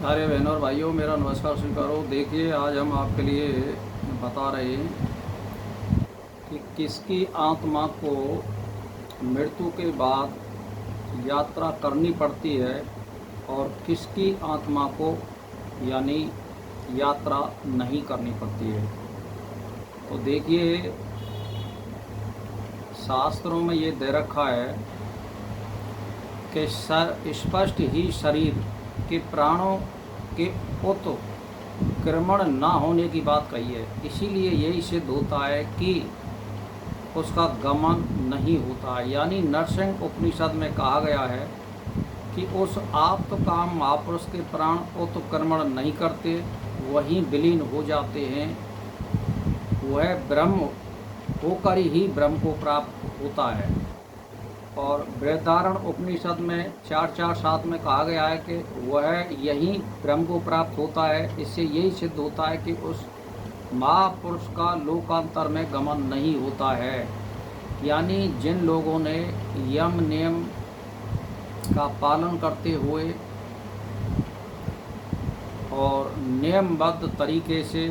सारे बहनों और भाइयों, मेरा नमस्कार स्वीकारो। देखिए, आज हम आपके लिए बता रहे हैं कि किसकी आत्मा को मृत्यु के बाद यात्रा करनी पड़ती है और किसकी आत्मा को यानी यात्रा नहीं करनी पड़ती है। तो देखिए, शास्त्रों में ये दे रखा है कि स्पष्ट ही शरीर के प्राणों के उत्क्रमण ना होने की बात कही है। इसीलिए यही सिद्ध होता है कि उसका गमन नहीं होता है। यानी नरसिंह उपनिषद में कहा गया है कि उस आप्तकाम महापुरुष के प्राण उत्क्रमण नहीं करते, वहीं विलीन हो जाते हैं। वह ब्रह्म होकर ही ब्रह्म को प्राप्त होता है। और बृहदारण्य उपनिषद में 4:4-7 में कहा गया है कि वह यही ब्रह्म को प्राप्त होता है। इससे यही सिद्ध होता है कि उस महापुरुष का लोकांतर में गमन नहीं होता है। यानी जिन लोगों ने यम नियम का पालन करते हुए और नियमबद्ध तरीके से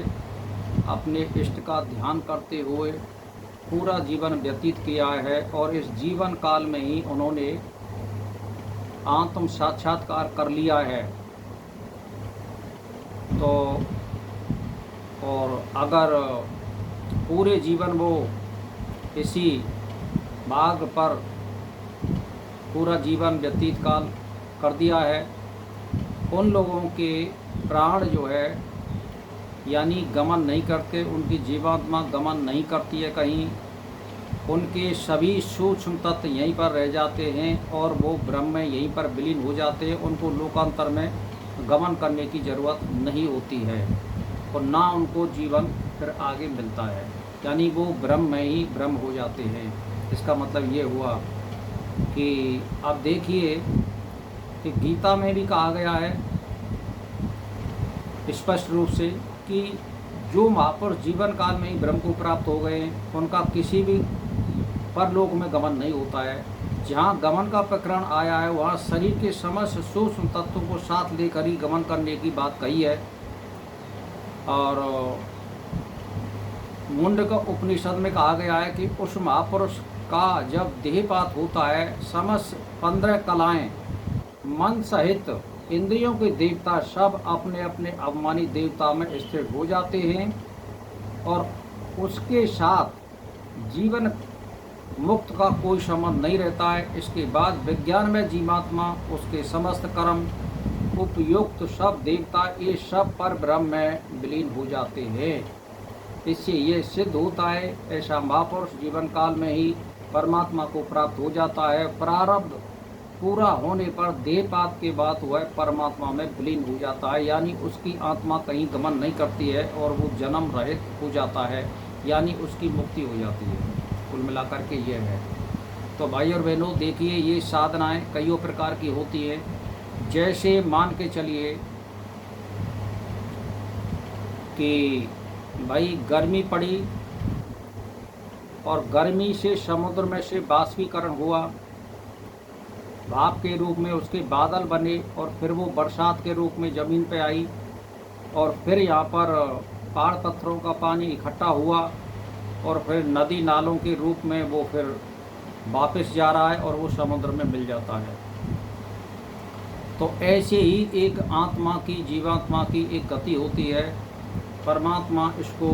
अपने इष्ट का ध्यान करते हुए पूरा जीवन व्यतीत किया है और इस जीवन काल में ही उन्होंने आत्म साक्षात्कार कर लिया है, तो और अगर पूरे जीवन वो इसी मार्ग पर पूरा जीवन व्यतीत काल कर दिया है, उन लोगों के प्राण जो है यानी गमन नहीं करते, उनकी जीवात्मा गमन नहीं करती है कहीं। उनके सभी सूक्ष्म तत्व यहीं पर रह जाते हैं और वो ब्रह्म में यहीं पर विलीन हो जाते हैं। उनको लोकांतर में गमन करने की ज़रूरत नहीं होती है और ना उनको जीवन फिर आगे मिलता है। यानी वो ब्रह्म में ही ब्रह्म हो जाते हैं। इसका मतलब ये हुआ कि आप देखिए कि गीता में भी कहा गया है स्पष्ट रूप से कि जो महापुरुष जीवन काल में ही ब्रह्म को प्राप्त हो गए हैं, उनका किसी भी परलोक में गमन नहीं होता है। जहाँ गमन का प्रकरण आया है वहाँ शरीर के समस्त सूक्ष्म तत्वों को साथ लेकर ही गमन करने की बात कही है। और मुंडक उपनिषद में कहा गया है कि उस महापुरुष का जब देहपात होता है, समस्त 15 कलाएँ मन सहित इंद्रियों के देवता सब अपने अपने अवमानित देवता में स्थिर हो जाते हैं और उसके साथ जीवन मुक्त का कोई संबंध नहीं रहता है। इसके बाद विज्ञान में जीवात्मा, उसके समस्त कर्म, उपयुक्त सब देवता, ये सब पर ब्रह्म में विलीन हो जाते हैं। इससे ये सिद्ध होता है ऐसा महापुरुष जीवन काल में ही परमात्मा को प्राप्त हो जाता है। प्रारब्ध पूरा होने पर देहपात के बाद वह परमात्मा में विलीन हो जाता है। यानी उसकी आत्मा कहीं गमन नहीं करती है और वो जन्म रहित हो जाता है, यानी उसकी मुक्ति हो जाती है। कुल मिलाकर के ये है। तो भाई और बहनों, देखिए, ये साधनाएं कईयों प्रकार की होती है। जैसे मान के चलिए कि भाई गर्मी पड़ी और गर्मी से समुद्र में से बाष्पीकरण हुआ, भाप के रूप में उसके बादल बने और फिर वो बरसात के रूप में ज़मीन पे आई और फिर यहाँ पर पहाड़ पत्थरों का पानी इकट्ठा हुआ और फिर नदी नालों के रूप में वो फिर वापस जा रहा है और वो समुद्र में मिल जाता है। तो ऐसे ही एक आत्मा की, जीवात्मा की एक गति होती है। परमात्मा इसको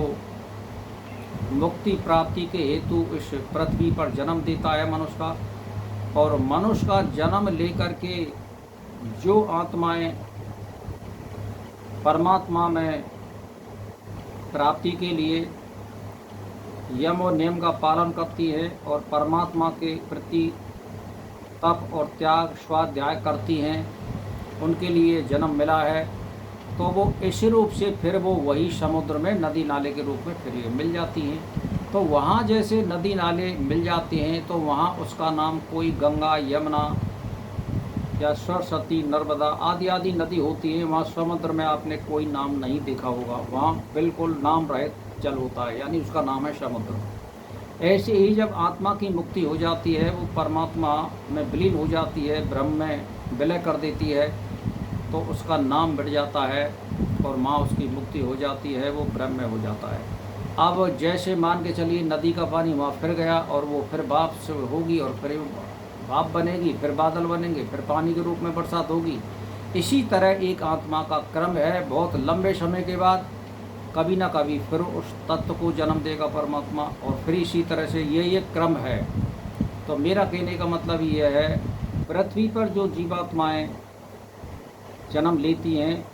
मुक्ति प्राप्ति के हेतु इस पृथ्वी पर जन्म देता है मनुष्य का, और मनुष्य का जन्म लेकर के जो आत्माएं परमात्मा में प्राप्ति के लिए यम और नियम का पालन करती है और परमात्मा के प्रति तप और त्याग स्वाध्याय करती हैं, उनके लिए जन्म मिला है। तो वो इस रूप से फिर वो वही समुद्र में नदी नाले के रूप में फिर मिल जाती हैं। तो वहाँ जैसे नदी नाले मिल जाते हैं तो वहाँ उसका नाम कोई गंगा, यमुना या सरस्वती, नर्मदा आदि आदि नदी होती है। वहाँ समुद्र में आपने कोई नाम नहीं देखा होगा, वहाँ बिल्कुल नाम रहित जल होता है, यानी उसका नाम है समुद्र। ऐसे ही जब आत्मा की मुक्ति हो जाती है, वो परमात्मा में विलीन हो जाती है, ब्रह्म में विलय कर देती है, तो उसका नाम मिट जाता है और माँ उसकी मुक्ति हो जाती है, वो ब्रह्म में हो जाता है। अब जैसे मान के चलिए नदी का पानी वहाँ फिर गया और वो फिर भाप से होगी और फिर भाप बनेगी, फिर बादल बनेंगे, फिर पानी के रूप में बरसात होगी। इसी तरह एक आत्मा का क्रम है, बहुत लंबे समय के बाद कभी ना कभी फिर उस तत्व को जन्म देगा परमात्मा, और फिर इसी तरह से ये क्रम है। तो मेरा कहने का मतलब ये है, पृथ्वी पर जो जीवात्माएं जन्म लेती हैं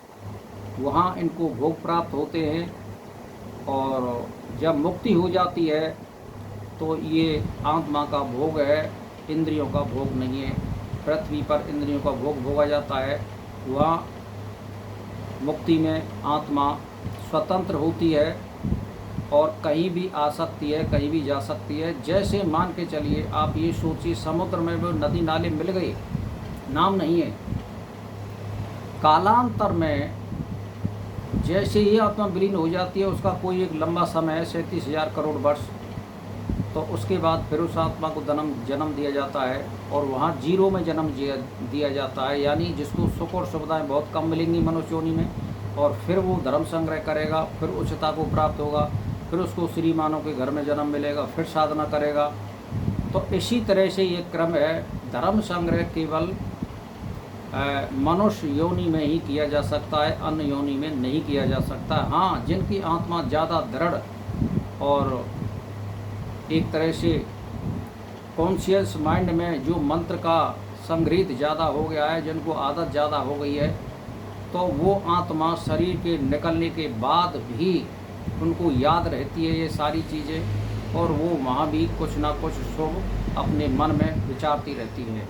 वहाँ इनको भोग प्राप्त होते हैं, और जब मुक्ति हो जाती है तो ये आत्मा का भोग है, इंद्रियों का भोग नहीं है। पृथ्वी पर इंद्रियों का भोग भोगा जाता है, वहाँ मुक्ति में आत्मा स्वतंत्र होती है और कहीं भी आ सकती है, कहीं भी जा सकती है। जैसे मान के चलिए आप ये सोचिए, समुद्र में वो नदी नाले मिल गए, नाम नहीं है, कालांतर में जैसे ही आत्मा विलीन हो जाती है, उसका कोई एक लंबा समय है, 37,000 करोड़ वर्ष, तो उसके बाद फिर उस आत्मा को जन्म दिया जाता है और वहाँ जीरो में जन्म दिया जाता है, यानी जिसको सुख और सुविधाएँ बहुत कम मिलेंगी मनुष्य योनि में, और फिर वो धर्म संग्रह करेगा, फिर उच्चता को प्राप्त होगा, फिर उसको श्रीमानों के घर में जन्म मिलेगा, फिर साधना करेगा। तो इसी तरह से ये क्रम है। धर्म संग्रह केवल मनुष्य योनि में ही किया जा सकता है, अन्य योनि में नहीं किया जा सकता। हाँ, जिनकी आत्मा ज़्यादा दृढ़ और एक तरह से कॉन्शियस माइंड में जो मंत्र का संग्रहित ज़्यादा हो गया है, जिनको आदत ज़्यादा हो गई है, तो वो आत्मा शरीर के निकलने के बाद भी उनको याद रहती है ये सारी चीज़ें, और वो वहाँ भी कुछ ना कुछ शुभ अपने मन में विचारती रहती है।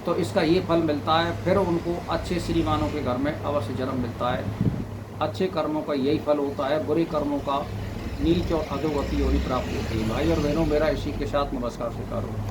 तो इसका ये फल मिलता है, फिर उनको अच्छे श्रीमानों के घर में अवश्य जन्म मिलता है। अच्छे कर्मों का यही फल होता है, बुरे कर्मों का नीच और अधोगति योनि प्राप्त होती है। भाई और बहनों, मेरा इसी के साथ नमस्कार स्वीकार हो।